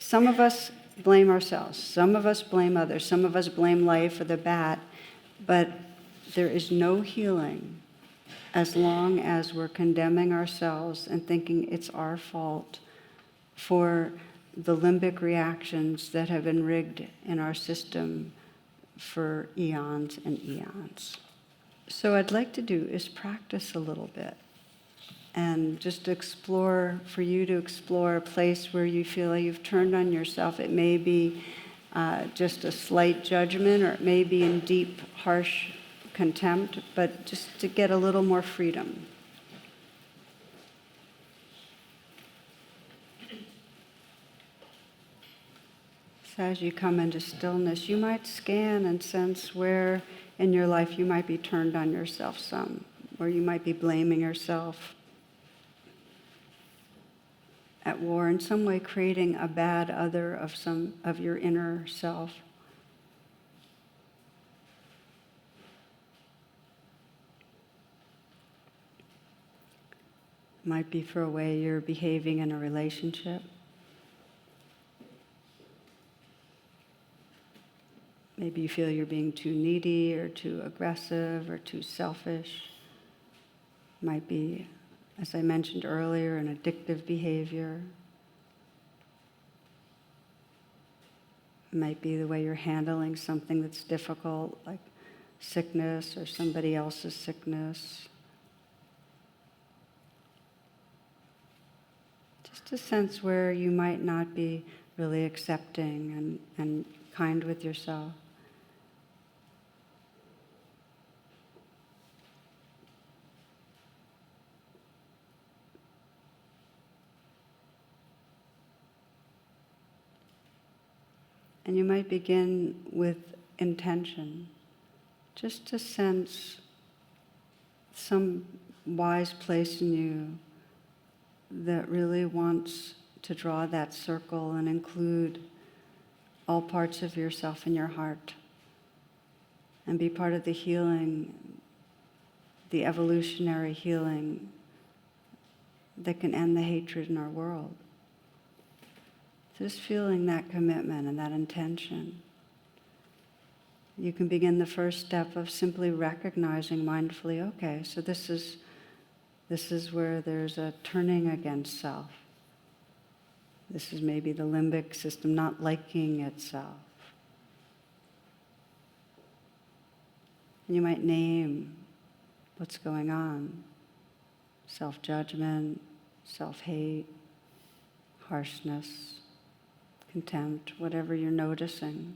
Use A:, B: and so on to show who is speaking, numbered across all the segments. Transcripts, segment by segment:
A: some of us blame ourselves, some of us blame others, some of us blame life or the bat, but there is no healing as long as we're condemning ourselves and thinking it's our fault for the limbic reactions that have been rigged in our system for eons and eons. So what I'd like to do is practice a little bit and just explore, for you to explore a place where you feel like you've turned on yourself. It may be just a slight judgment, or it may be in deep, harsh contempt, but just to get a little more freedom. So as you come into stillness, you might scan and sense where in your life you might be turned on yourself some, where you might be blaming yourself, at war, in some way creating a bad other of some of your inner self. Might be for a way you're behaving in a relationship. Maybe you feel you're being too needy or too aggressive or too selfish. Might be, as I mentioned earlier, an addictive behavior. It might be the way you're handling something that's difficult, like sickness or somebody else's sickness. Just a sense where you might not be really accepting and kind with yourself. And you might begin with intention, just to sense some wise place in you that really wants to draw that circle and include all parts of yourself in your heart and be part of the healing, the evolutionary healing that can end the hatred in our world. Just feeling that commitment and that intention. You can begin the first step of simply recognizing mindfully, okay, so this is where there's a turning against self. This is maybe the limbic system not liking itself. And you might name what's going on. Self-judgment, self-hate, harshness, contempt, whatever you're noticing.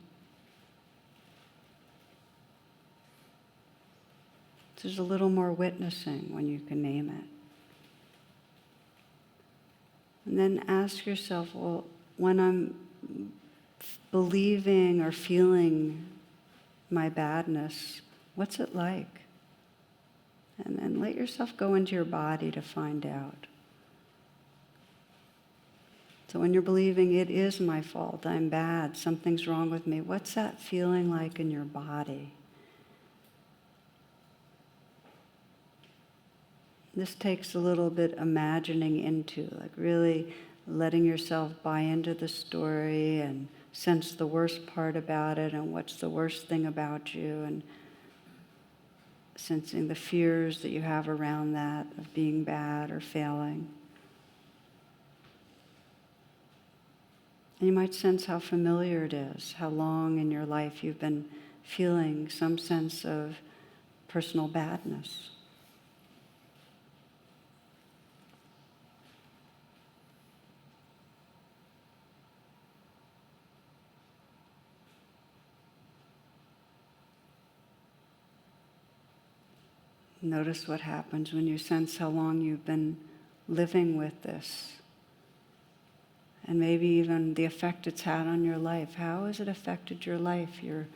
A: There's a little more witnessing when you can name it. And then ask yourself, well, when I'm believing or feeling my badness, what's it like? And then let yourself go into your body to find out. So when you're believing it is my fault, I'm bad, something's wrong with me, what's that feeling like in your body? This takes a little bit imagining into, like really letting yourself buy into the story and sense the worst part about it and what's the worst thing about you, and sensing the fears that you have around that of being bad or failing. And you might sense how familiar it is, how long in your life you've been feeling some sense of personal badness. Notice what happens when you sense how long you've been living with this. And maybe even the effect it's had on your life. How has it affected your life, your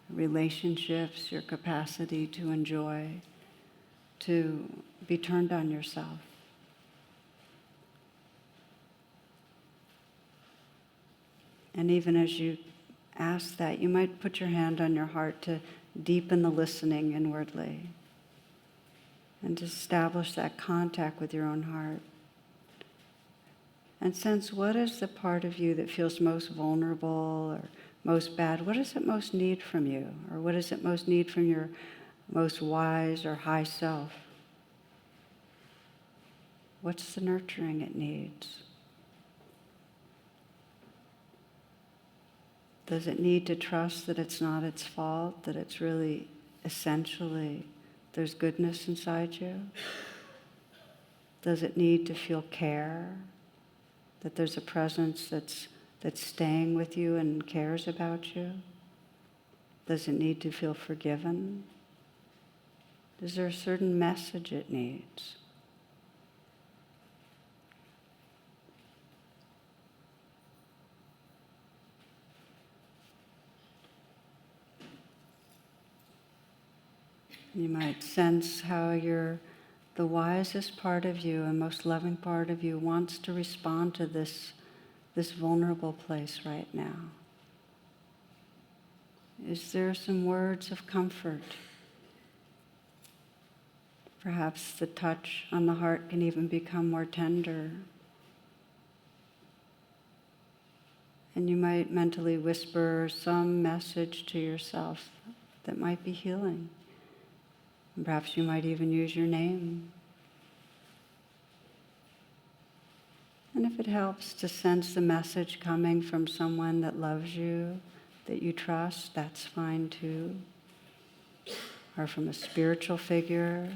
A: relationships, your capacity to enjoy, to be turned on yourself? And even as you ask that, you might put your hand on your heart to deepen the listening inwardly and to establish that contact with your own heart. and sense what is the part of you that feels most vulnerable or most bad. What does it most need from you? Or what does it most need from your most wise or high self? What's the nurturing it needs? Does it need to trust that it's not its fault, that it's really essentially there's goodness inside you? Does it need to feel care, that there's a presence that's staying with you and cares about you? Does it need to feel forgiven? Is there a certain message it needs? You might sense how the wisest part of you and most loving part of you wants to respond to this vulnerable place right now. Is there some words of comfort? Perhaps the touch on the heart can even become more tender. And you might mentally whisper some message to yourself that might be healing. And perhaps you might even use your name. And if it helps to sense the message coming from someone that loves you, that you trust, that's fine too. Or from a spiritual figure.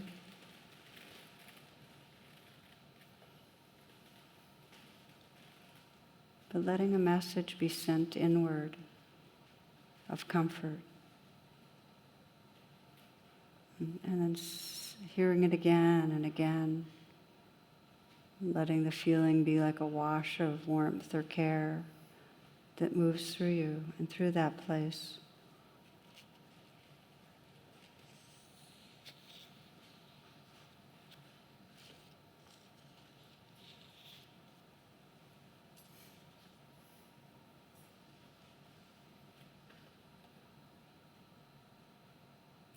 A: But letting a message be sent inward of comfort. And then hearing it again and again. Letting the feeling be like a wash of warmth or care that moves through you and through that place.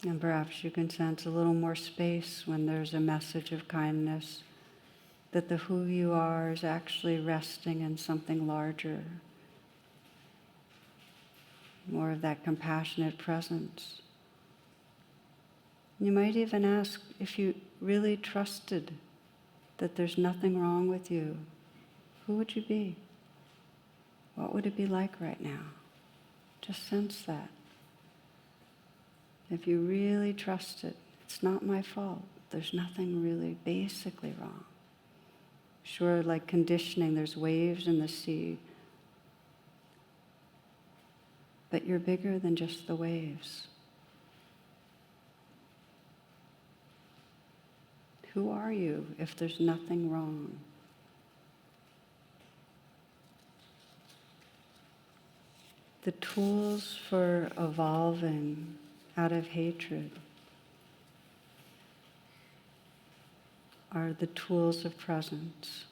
A: And perhaps you can sense a little more space when there's a message of kindness, that the who you are is actually resting in something larger, more of that compassionate presence. You might even ask if you really trusted that there's nothing wrong with you, who would you be? What would it be like right now? Just sense that. If you really trust it, it's not my fault. There's nothing really basically wrong. Sure, like conditioning, there's waves in the sea. But you're bigger than just the waves. Who are you if there's nothing wrong? The tools for evolving out of hatred are the tools of presence,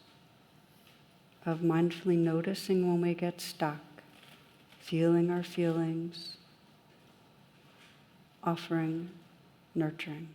A: of mindfully noticing when we get stuck, feeling our feelings, offering nurturing.